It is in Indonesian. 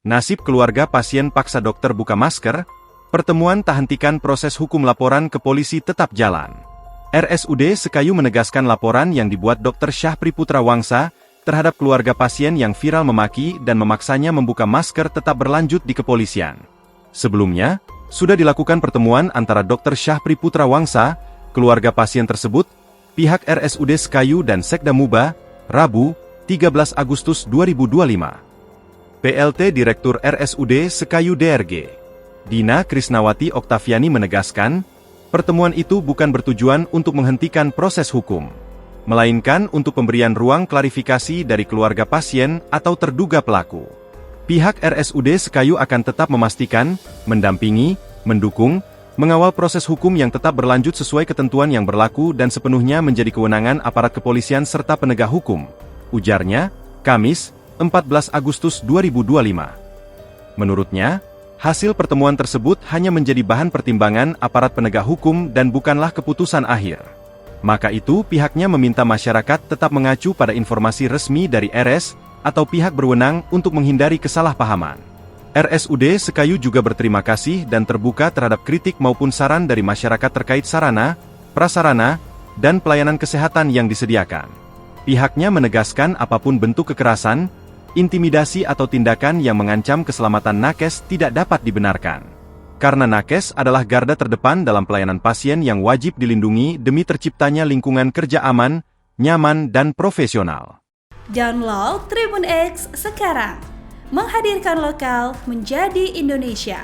Nasib keluarga pasien paksa dokter buka masker, pertemuan tak hentikan proses hukum laporan ke polisi tetap jalan. RSUD Sekayu menegaskan laporan yang dibuat Dr. Syahpri Putra Wangsa terhadap keluarga pasien yang viral memaki dan memaksanya membuka masker tetap berlanjut di kepolisian. Sebelumnya, sudah dilakukan pertemuan antara Dr. Syahpri Putra Wangsa, keluarga pasien tersebut, pihak RSUD Sekayu dan Sekda Muba, Rabu, 13 Agustus 2025. PLT Direktur RSUD Sekayu DRG, Dina Krisnawati Oktaviani menegaskan, pertemuan itu bukan bertujuan untuk menghentikan proses hukum, melainkan untuk pemberian ruang klarifikasi dari keluarga pasien atau terduga pelaku. Pihak RSUD Sekayu akan tetap memastikan, mendampingi, mendukung, mengawal proses hukum yang tetap berlanjut sesuai ketentuan yang berlaku dan sepenuhnya menjadi kewenangan aparat kepolisian serta penegak hukum, ujarnya, Kamis, 14 Agustus 2025. Menurutnya, hasil pertemuan tersebut hanya menjadi bahan pertimbangan aparat penegak hukum dan bukanlah keputusan akhir. Maka itu pihaknya meminta masyarakat tetap mengacu pada informasi resmi dari RS atau pihak berwenang untuk menghindari kesalahpahaman. RSUD Sekayu juga berterima kasih dan terbuka terhadap kritik maupun saran dari masyarakat terkait sarana, prasarana, dan pelayanan kesehatan yang disediakan. Pihaknya menegaskan apapun bentuk kekerasan, intimidasi atau tindakan yang mengancam keselamatan nakes tidak dapat dibenarkan. Karena nakes adalah garda terdepan dalam pelayanan pasien yang wajib dilindungi demi terciptanya lingkungan kerja aman, nyaman, dan profesional. Download Tribun X sekarang, menghadirkan lokal menjadi Indonesia.